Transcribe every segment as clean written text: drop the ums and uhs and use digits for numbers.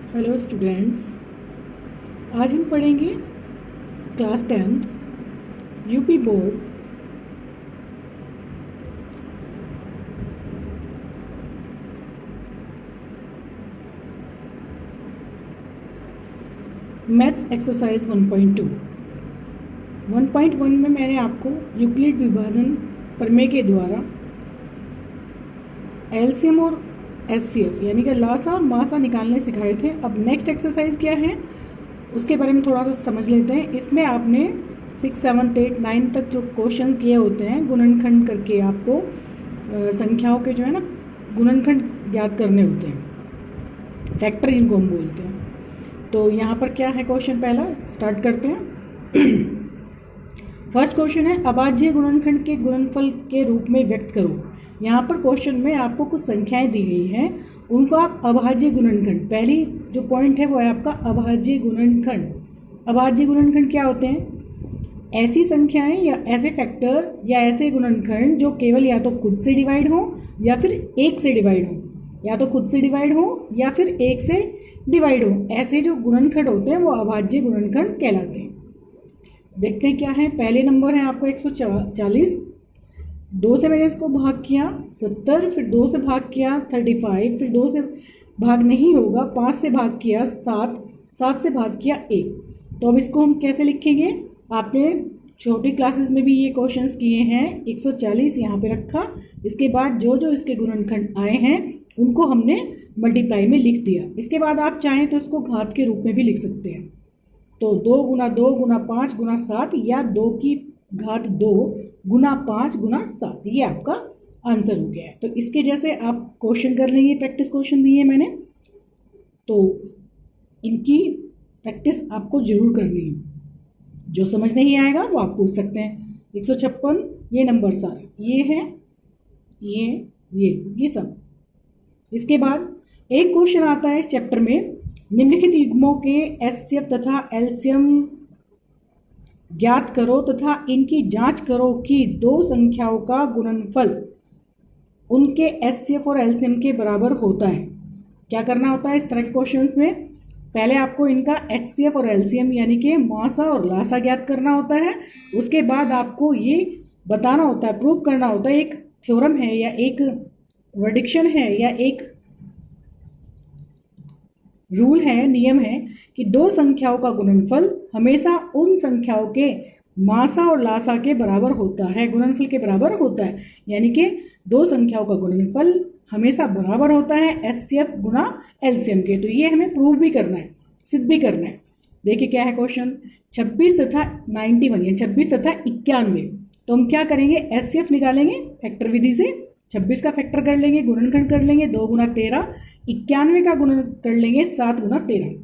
Hello students, आज हम पढ़ेंगे class 10th UP board maths exercise 1.2। 1.1 में मैंने आपको यूक्लिड विभाजन प्रमेय के द्वारा एलसीएम और एचसीएफ यानी कि लासा और मासा निकालने सिखाए थे। अब नेक्स्ट एक्सरसाइज क्या है उसके बारे में थोड़ा सा समझ लेते हैं। इसमें आपने 6, 7, 8, 9 तक जो क्वेश्चन किए होते हैं गुणनखंड करके आपको संख्याओं के जो है ना गुणनखंड ज्ञात करने होते हैं, फैक्टर जिनको हम बोलते हैं। तो यहाँ पर क्या है क्वेश्चन, पहला स्टार्ट करते हैं। फर्स्ट क्वेश्चन है अभाज्य गुणनखंड के गुणनफल के रूप में व्यक्त करो। यहाँ पर क्वेश्चन में आपको कुछ संख्याएं दी गई हैं, उनको आप अभाज्य गुणनखंड, पहली जो पॉइंट है वो है आपका अभाज्य गुणनखंड। अभाज्य गुणनखंड क्या होते हैं? ऐसी संख्याएं या ऐसे फैक्टर या ऐसे गुणनखंड जो केवल या तो खुद से डिवाइड हो या फिर एक से डिवाइड हो, या तो खुद से डिवाइड हो या फिर एक से डिवाइड हो। ऐसे जो गुणनखंड होते हैं वो अभाज्य गुणनखंड कहलाते हैं। देखते हैं क्या है। पहले नंबर है आपको 140, 2 से मैंने इसको भाग किया 70, फिर 2 से भाग किया 35, फिर 2 से भाग नहीं होगा 5 से भाग किया 7, 7 से भाग किया 1। तो अब इसको हम कैसे लिखेंगे? आपने छोटी क्लासेस में भी ये क्वेश्चंस किए हैं। 140 यहाँ पे रखा, इसके बाद जो जो इसके गुणनखंड आए हैं उनको हमने मल्टीप्लाई में लिख दिया। इसके बाद आप चाहें तो इसको घात के रूप में भी लिख सकते हैं। तो 2 गुना 2 गुना 5 गुना 7 या 2 की घात 2 गुना 5 गुना 7, ये आपका आंसर हो गया है। तो इसके जैसे आप क्वेश्चन कर लेंगे, प्रैक्टिस क्वेश्चन दिए मैंने, तो इनकी प्रैक्टिस आपको जरूर करनी है। जो समझ नहीं आएगा वो आप पूछ सकते हैं। 156 ये नंबर सारे ये है, ये सब। इसके बाद एक क्वेश्चन आता है इस चैप्टर में, निम्नलिखित युग्मों के एचसीएफ तथा एलसीएम ज्ञात करो तथा इनकी जांच करो कि दो संख्याओं का गुणनफल उनके एचसीएफ और एलसीएम के बराबर होता है। क्या करना होता है इस तरह के क्वेश्चंस में? पहले आपको इनका एचसीएफ और एलसीएम यानी कि मासा और लासा ज्ञात करना होता है। उसके बाद आपको ये बताना होता है, प्रूव करना होता है, एक थ्योरम है या एक वर्डिक्शन है या एक रूल है, नियम है कि दो संख्याओं का गुणनफल हमेशा उन संख्याओं के मासा और लासा के बराबर होता है, गुणनफल के बराबर होता है। यानी कि दो संख्याओं का गुणनफल हमेशा बराबर होता है एचसीएफ गुना एलसीएम के। तो ये हमें प्रूव भी करना है, सिद्ध भी करना है। देखिए क्या है क्वेश्चन, 26 तथा 91 या 26 तथा 91। तो हम क्या करेंगे, एचसीएफ निकालेंगे फैक्टर विधि से। 26 का फैक्टर कर लेंगे, गुणनखंड कर लेंगे 2 गुना 13, 91 का गुणन कर लेंगे 7 गुना 13।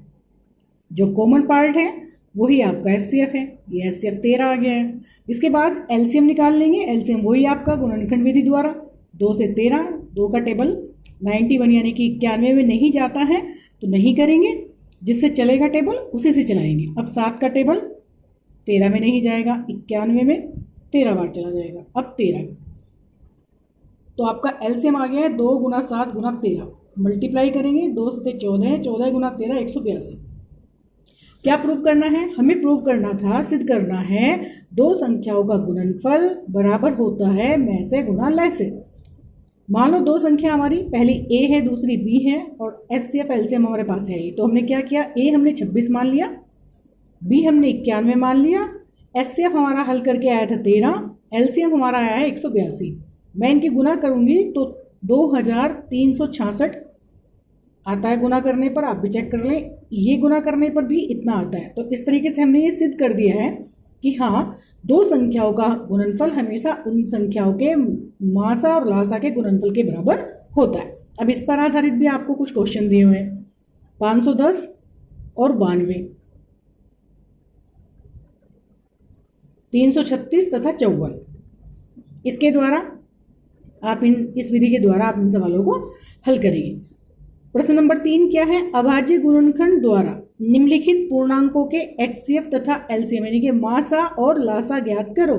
जो कॉमन पार्ट है वही आपका एचसीएफ है, ये एचसीएफ 13 आ गया है। इसके बाद एलसीएम निकाल लेंगे, एलसीएम वही आपका गुणनखंड विधि द्वारा 2 से 13, 2 का टेबल 91 यानी कि 91 में नहीं जाता है तो नहीं करेंगे, जिससे चलेगा टेबल उसी से चलाएंगे। अब 7 का टेबल 13 में नहीं जाएगा, 91 में 13 बार चला जाएगा। अब 13 तो आपका एलसीएम आ गया है 2 गुना 7 गुना 13। मल्टीप्लाई करेंगे 2 से 14, 14 गुना 13 182। क्या प्रूव करना है? हमें प्रूव करना था, सिद्ध करना है दो संख्याओं का गुणनफल बराबर होता है मैं से गुना लय से। मान लो दो संख्या हमारी, पहली ए है दूसरी बी है और एचसीएफ एलसीएम हमारे पास है। तो हमने क्या किया, ए हमने 26 मान लिया, बी हमने 91 मान लिया, एचसीएफ हमारा हल करके आया था 13, एलसीएम हमारा आया है 182। मैं इनकी गुना करूंगी तो 2366 आता है गुना करने पर, आप भी चेक कर लें। ये गुना करने पर भी इतना आता है। तो इस तरीके से हमने ये सिद्ध कर दिया है कि हाँ, दो संख्याओं का गुणनफल हमेशा उन संख्याओं के मासा और लासा के गुणनफल के बराबर होता है। अब इस पर आधारित भी आपको कुछ क्वेश्चन दिए हुए हैं, 510 और 92, 336 तथा 54। इसके द्वारा आप इस विधि के द्वारा आप इन सवालों को हल करेंगे। प्रश्न नंबर 3 क्या है, अभाज्य गुणनखंड द्वारा निम्नलिखित पूर्णांकों के एचसीएफ तथा एलसीएम यानी कि मासा और लासा ज्ञात करो।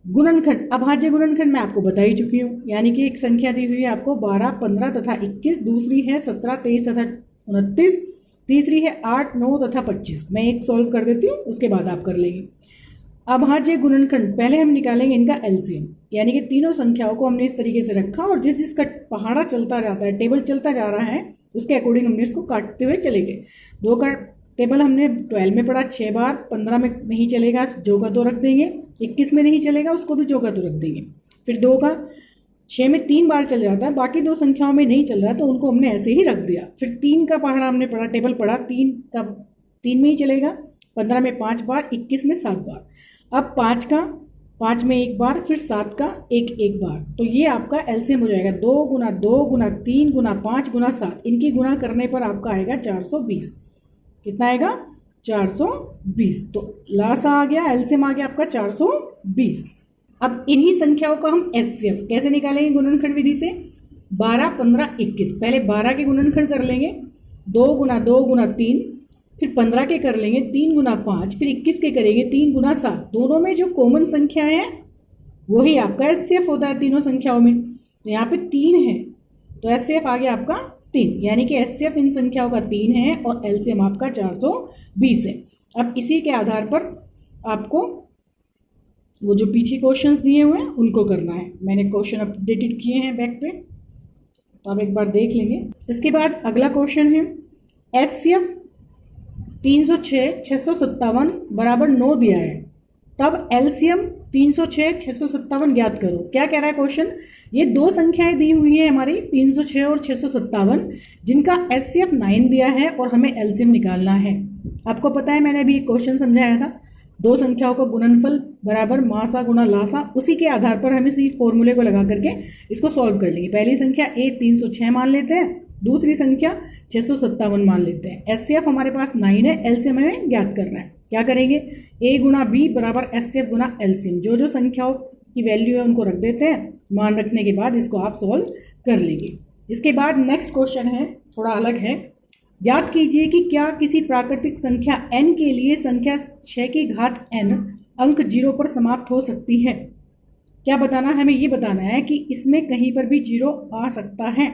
गुणनखंड, अभाज्य गुणनखंड मैं आपको बता ही चुकी हूँ, यानी कि एक संख्या दी हुई है आपको 12, 15 तथा 21, दूसरी है 17, 23 तथा 29। तीसरी है 8, 9 तथा 25। मैं एक सॉल्व कर देती हूँ, उसके बाद आप कर लेंगे। अभाज्य गुणनखंड, पहले हम निकालेंगे इनका एलसीएम, यानी कि तीनों संख्याओं को हमने इस तरीके से रखा और जिस जिसका पहाड़ा चलता जाता है, टेबल चलता जा रहा है, उसके अकॉर्डिंग हमने इसको काटते हुए चले गए। 2 का टेबल हमने 12 में पढ़ा 6 बार, 15 में नहीं चलेगा, जो का 2 रख देंगे, 21 में नहीं चलेगा, उसको भी जो का 2 रख देंगे। फिर 2 का 6 में 3 बार चल जाता है, बाकी 2 संख्याओं में नहीं चल रहा, तो उनको हमने ऐसे ही रख दिया। फिर 3 का पहाड़ा हमने पढ़ा, टेबल पढ़ा, 3 में ही चलेगा, 15 में 5 बार, 21 में 7 बार। अब 5 में 1 बार, फिर 7 का 1 बार। तो ये आपका एलसीएम हो जाएगा 2 गुना 2 गुना 3 गुना 5 गुना 7। इनकी गुणा करने पर आपका आएगा 420। कितना आएगा? 420। तो लासा आ गया, एलसीएम आ गया आपका 420। अब इन्हीं संख्याओं का हम एचसीएफ कैसे निकालेंगे गुणनखंड विधि से? 12, 15, 21। पहले 12 के गुणनखंड कर लेंगे, 2 गुना 2 गुना 3, फिर 15 के कर लेंगे 3 गुना 5, फिर 21 के करेंगे 3 गुना 7। दोनों में जो कॉमन संख्या है वही आपका एचसीएफ होता है तीनों संख्याओं में। तो यहाँ पे 3 है, तो एचसीएफ आ गया आपका 3, यानी कि एचसीएफ इन संख्याओं का 3 है और एलसीएम आपका 420 है। अब इसी के आधार पर आपको वो जो पीछे क्वेश्चंस दिए हुए हैं उनको करना है। मैंने क्वेश्चन अपडेटेड किए हैं बैक पे, तो आप एक बार देख लेंगे। इसके बाद अगला क्वेश्चन है एचसीएफ 306 657 बराबर 9 दिया है, तब एलसीएम 306 657 ज्ञात करो। क्या कह रहा है क्वेश्चन? ये 2 संख्याएं दी हुई है हमारी 306 और 657, जिनका एचसीएफ 9 दिया है और हमें एलसीएम निकालना है। आपको पता है मैंने अभी एक क्वेश्चन समझाया था, 2 संख्याओं का गुणनफल बराबर मासा गुणा लासा। उसी के आधार पर हम इसी फॉर्मूले को लगा करके इसको सॉल्व कर लेंगे। पहली संख्या ए 306 मान लेते हैं, दूसरी संख्या 657 मान लेते हैं। एचसीएफ हमारे पास 9 है, एलसीएम हमें ज्ञात करना है। क्या करेंगे? ए गुना बी बराबर एचसीएफ गुना एलसीएम। जो जो संख्याओं की वैल्यू है उनको रख देते हैं, मान रखने के बाद इसको आप सॉल्व कर लेंगे। इसके बाद नेक्स्ट क्वेश्चन है, थोड़ा अलग है। ज्ञात कीजिए कि क्या किसी प्राकृतिक संख्या n के लिए संख्या 6 की घात n अंक 0 पर समाप्त हो सकती है। क्या बताना है? हमें ये बताना है कि इसमें कहीं पर भी 0 आ सकता है।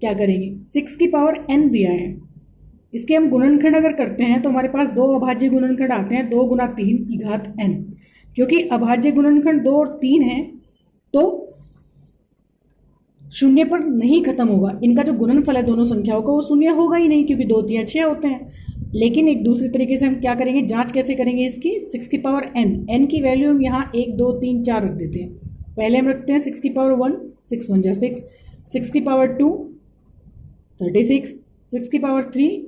क्या करेंगे? 6 की पावर n दिया है, इसके हम गुणनखंड अगर करते हैं तो हमारे पास 2 अभाज्य गुणनखंड आते हैं, 2 गुना 3 की घात n। क्योंकि अभाज्य गुणनखंड 2 और 3 है तो शून्य पर नहीं खत्म होगा। इनका जो गुणनफल है दोनों संख्याओं का वो शून्य होगा ही नहीं, क्योंकि 2 3 6 होते हैं। लेकिन एक दूसरे तरीके से हम क्या करेंगे, जांच कैसे करेंगे इसकी? 6 की पावर n की वैल्यू हम यहाँ 1 2 3 4 रख देते हैं। पहले हम रखते हैं 6 की पावर 1, 6 1 जा 6, 6 की पावर 2 36, 6 की पावर 3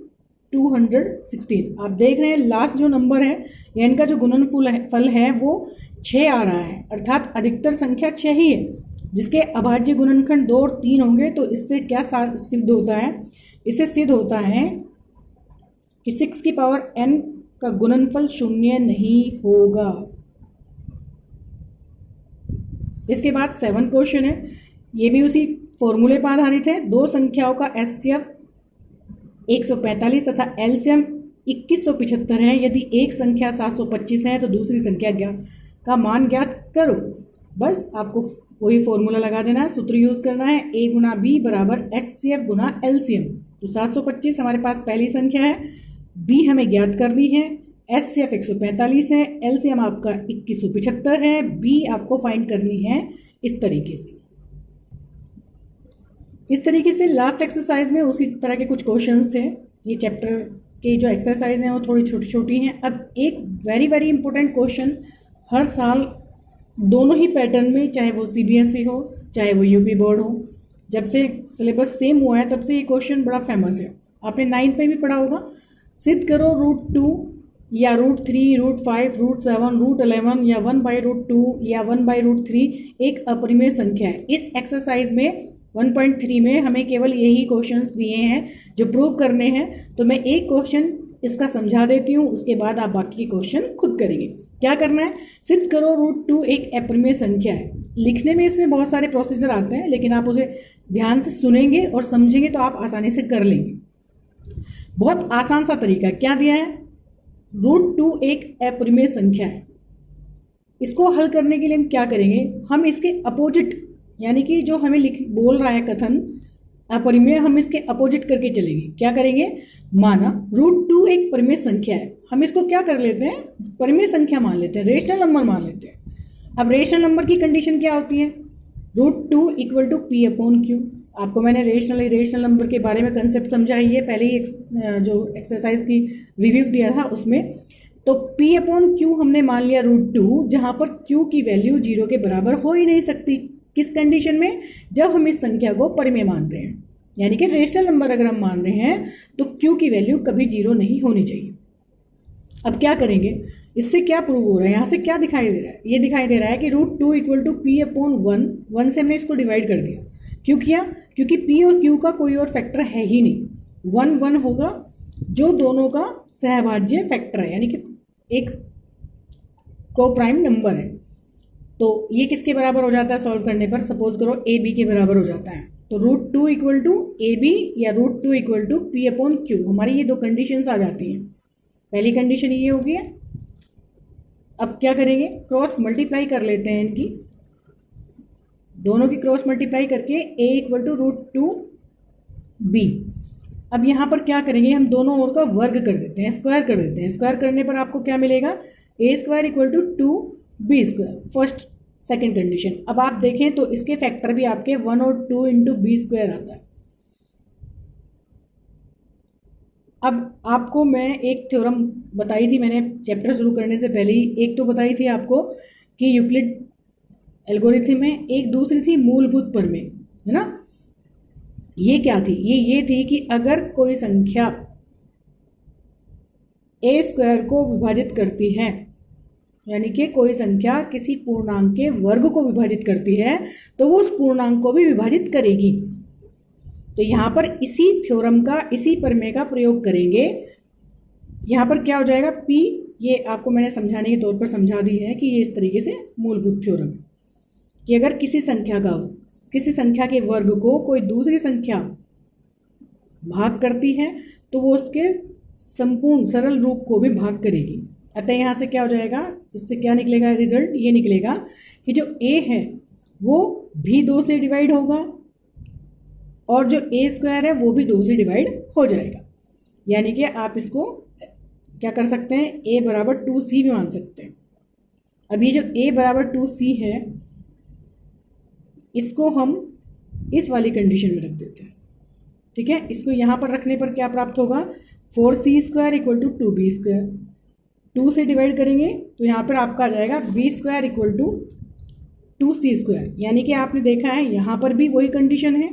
216। आप देख रहे हैं लास्ट जो नंबर है या इनका जो गुणनफल है वो 6 आ रहा है, अर्थात अधिकतर संख्या 6 ही है, जिसके अभाज्य गुणनखंड 2 और 3 होंगे। तो इससे क्या सिद्ध होता है? इससे सिद्ध होता है कि 6 की पावर n का गुणनफल शून्य नहीं होगा। इसके बाद 7 क्वेश्चन है, ये भी उसी फॉर्मूले पर आधारित है। 2 संख्याओं का एचसीएफ 145 तथा एलसीएम 2175 है। यदि एक संख्या 725 है तो दूसरी संख्या का मान ज्ञात करो। बस आपको वही फॉर्मूला लगा देना है, सूत्र यूज करना है, ए गुना बी बराबर एचसीएफ गुना एलसीएम। तो 725 हमारे पास पहली संख्या है, बी हमें ज्ञात करनी है, एचसीएफ 145 है, एलसीएम आपका 2175 है, बी आपको फाइंड करनी है इस तरीके से। इस तरीके से लास्ट एक्सरसाइज में उसी तरह के कुछ क्वेश्चंस थे। ये चैप्टर के जो एक्सरसाइज हैं वो थोड़ी छोटी छोटी हैं। अब एक वेरी वेरी इंपॉर्टेंट क्वेश्चन हर साल दोनों ही पैटर्न में, चाहे वो सीबीएसई हो चाहे वो यूपी बोर्ड हो, जब से सिलेबस सेम हुआ है तब से ये क्वेश्चन बड़ा फेमस है। आपने 9th में भी पढ़ा होगा। सिद्ध करो √2 या √3, √5, √7, √11 या 1/√2 या 1/√3 एक अपरिमेय संख्या है। इस एक्सरसाइज में 1.3 में हमें केवल यही क्वेश्चंस दिए हैं जो प्रूव करने हैं। तो मैं एक क्वेश्चन इसका समझा देती हूँ, उसके बाद आप बाकी के क्वेश्चन खुद करेंगे। क्या करना है? सिद्ध करो √2 एक अपरिमेय संख्या है। लिखने में इसमें बहुत सारे प्रोसीजर आते हैं, लेकिन आप उसे ध्यान से सुनेंगे और समझेंगे तो आप आसानी से कर लेंगे। बहुत आसान सा तरीका क्या दिया है? √2 एक अपरिमेय संख्या है। इसको हल करने के लिए हम क्या करेंगे? हम इसके अपोजिट, यानी कि जो हमें बोल रहा है कथन, अपरिमेय हम इसके अपोजिट करके चलेंगे। क्या करेंगे, माना √2 एक परिमेय संख्या है, हम इसको क्या कर लेते हैं, परिमेय संख्या मान लेते हैं, रेशनल नंबर मान लेते हैं। अब रेशनल नंबर की कंडीशन क्या होती है, √2 equal to p upon q. आपको मैंने रेशनल नंबर के बारे में कंसेप्ट समझाई है पहले ही जो एक्सरसाइज की रिव्यू दिया था उसमें। तो p अपॉन क्यू हमने मान लिया √2, जहां पर q की वैल्यू 0 के बराबर हो ही नहीं सकती। किस कंडीशन में, जब हम इस संख्या को परिमेय मान रहे हैं, यानी कि रेशनल नंबर अगर हम मान रहे हैं तो q की वैल्यू कभी 0 नहीं होनी चाहिए। अब क्या करेंगे, इससे क्या प्रूव हो रहा है, यहाँ से क्या दिखाई दे रहा है, ये दिखाई दे रहा है कि √2 इक्वल टू पी अपॉन 1 से हमने इसको डिवाइड कर दिया। क्यों किया, क्योंकि p और q का कोई और फैक्टर है ही नहीं। 1 1 होगा जो दोनों का सहभाज्य फैक्टर है, यानी कि एक को प्राइम नंबर है। तो ये किसके बराबर हो जाता है सॉल्व करने पर, सपोज करो ए बी के बराबर हो जाता है। तो √2 इक्वल टू ए बी या √2 equal to p upon q, हमारी ये दो कंडीशंस आ जाती हैं। पहली कंडीशन ये होगी है। अब क्या करेंगे, क्रॉस मल्टीप्लाई कर लेते हैं इनकी, दोनों की क्रॉस मल्टीप्लाई करके a इक्वल टू √2 बी। अब यहाँ पर क्या करेंगे, हम दोनों ओर का वर्ग कर देते हैं, स्क्वायर कर देते हैं। स्क्वायर करने पर आपको क्या मिलेगा, a² equal to 2b², first second condition. अब आप देखें तो इसके फैक्टर भी आपके 1 और 2 इंटू b² आता है। अब आपको मैं एक थ्योरम बताई थी मैंने चैप्टर शुरू करने से पहले ही, एक तो बताई थी आपको कि यूक्लिड एल्गोरिथम है, एक दूसरी थी मूलभूत प्रमेय, है ना। ये क्या थी, ये थी कि अगर कोई संख्या a² को विभाजित करती है, यानी कि कोई संख्या किसी पूर्णांक के वर्ग को विभाजित करती है, तो वो उस पूर्णांक को भी विभाजित करेगी। तो यहाँ पर इसी थ्योरम का, इसी प्रमेय का प्रयोग करेंगे। यहाँ पर क्या हो जाएगा, p, ये आपको मैंने समझाने के तौर पर समझा दी है कि ये इस तरीके से मूलभूत थ्योरम है कि अगर किसी संख्या के वर्ग को कोई दूसरी संख्या भाग करती है तो वो उसके संपूर्ण सरल रूप को भी भाग करेगी। अतः यहाँ से क्या हो जाएगा, इससे क्या निकलेगा, रिजल्ट ये निकलेगा कि जो a है वो भी 2 से डिवाइड होगा और जो a² है वो भी 2 से डिवाइड हो जाएगा। यानी कि आप इसको क्या कर सकते हैं, a बराबर 2c भी मान सकते हैं। अब ये जो a बराबर 2c है, इसको हम इस वाली कंडीशन में रख देते हैं, ठीक है। इसको यहाँ पर रखने पर क्या प्राप्त होगा, 4c² इक्वल टू 2b²। 2 से डिवाइड करेंगे तो यहाँ पर आपका आ जाएगा b² इक्वल टू 2c²। यानी कि आपने देखा है यहाँ पर भी वही कंडीशन है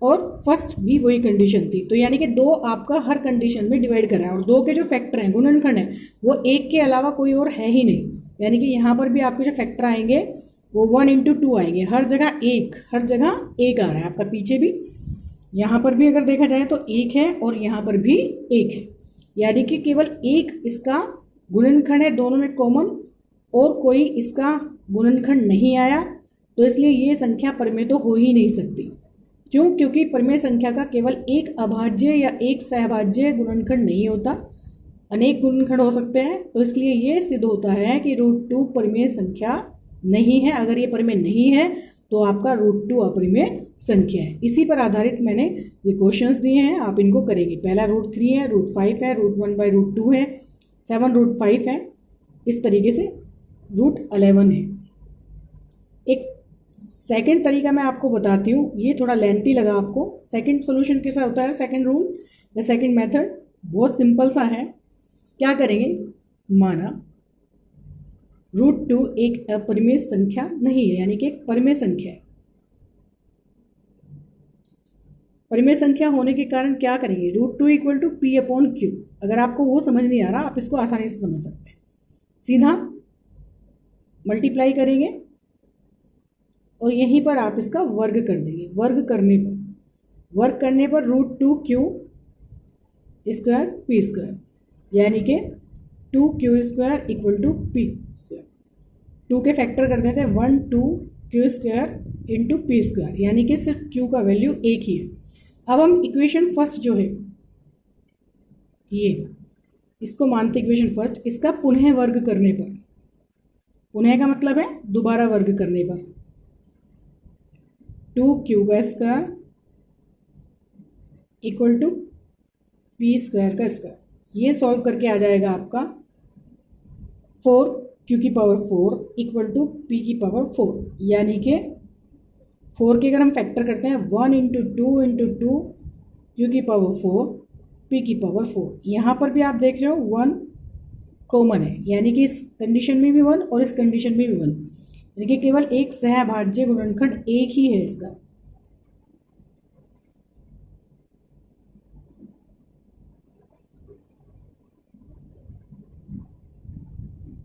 और फर्स्ट भी वही कंडीशन थी। तो यानी कि 2 आपका हर कंडीशन में डिवाइड कर रहा है और 2 के जो फैक्टर हैं, गुणनखंड है, वो 1 के अलावा कोई और है ही नहीं। यानी कि यहाँ पर भी आपके जो फैक्टर आएंगे वो 1 इंटू 2 आएंगे, हर जगह 1 आ रहा है आपका, पीछे भी यहाँ पर भी अगर देखा जाए तो 1 है और यहाँ पर भी 1 है। यानी कि केवल 1 इसका गुणनखंड है, दोनों में कॉमन, और कोई इसका गुणनखंड नहीं आया। तो इसलिए ये संख्या परिमेय तो हो ही नहीं सकती। क्यों, क्योंकि परिमेय संख्या का केवल एक अभाज्य या एक सहभाज्य गुणनखंड नहीं होता, अनेक गुणनखंड हो सकते हैं। तो इसलिए ये सिद्ध होता है कि √2 परिमेय संख्या नहीं है। अगर ये परिमेय नहीं है तो आपका √2 अपरिमेय संख्या है। इसी पर आधारित मैंने ये क्वेश्चंस दिए हैं, आप इनको करेंगे। पहला √3 है, √5 है, √1/√2 है, 7 √5 है, इस तरीके से √11 है। एक सेकंड तरीका मैं आपको बताती हूँ, ये थोड़ा लेंथी लगा आपको। सेकंड सोल्यूशन कैसा होता है, सेकंड रूल या सेकंड मेथड बहुत सिंपल सा है। क्या करेंगे, माना √2 एक अपरिमेय संख्या नहीं है, यानी कि एक परिमेय संख्या है। परिमेय संख्या होने के कारण क्या करेंगे, √2 equal to p upon q. अगर आपको वो समझ नहीं आ रहा, आप इसको आसानी से समझ सकते हैं। सीधा मल्टीप्लाई करेंगे और यहीं पर आप इसका वर्ग कर देंगे। वर्ग करने पर √2 क्यू स्क्वायर p², यानी कि 2q² इक्वल टू p²। 2 के फैक्टर कर देते हैं, 1 2 q² इंटू p², यानी कि सिर्फ q का वैल्यू 1 ही है। अब हम इक्वेशन फर्स्ट जो है ये, इसको मानते इक्वेशन फर्स्ट, इसका पुनः वर्ग करने पर, पुनः का मतलब है दोबारा वर्ग करने पर, 2q² equal to p square का स्क्वायर। ये सॉल्व करके आ जाएगा आपका 4 की पावर 4 इक्वल टू पी की पावर 4, यानी कि 4 के अगर हम फैक्टर करते हैं 1 इंटू 2 क्यू की पावर 4 पी की पावर 4। यहाँ पर भी आप देख रहे हो 1 कॉमन है, यानी कि इस कंडीशन में भी 1 और इस कंडीशन में भी 1, यानी कि केवल एक सहभाज्य गुणनखंड एक ही है इसका,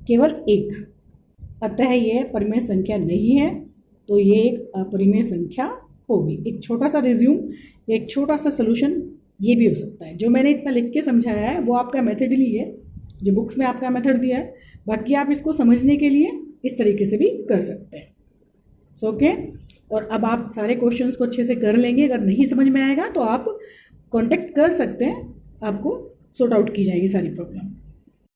केवल एक। अतः यह परिमेय संख्या नहीं है, तो ये एक अपरिमेय संख्या होगी। एक छोटा सा रिज्यूम, एक छोटा सा सोल्यूशन ये भी हो सकता है। जो मैंने इतना लिख के समझाया है वो आपका मेथड ही है, जो बुक्स में आपका मेथड दिया है। बाकी आप इसको समझने के लिए इस तरीके से भी कर सकते हैं। ओके, और अब आप सारे क्वेश्चंस को अच्छे से कर लेंगे। अगर नहीं समझ में आएगा तो आप कांटेक्ट कर सकते हैं, आपको सॉर्ट आउट की जाएगी सारी प्रॉब्लम।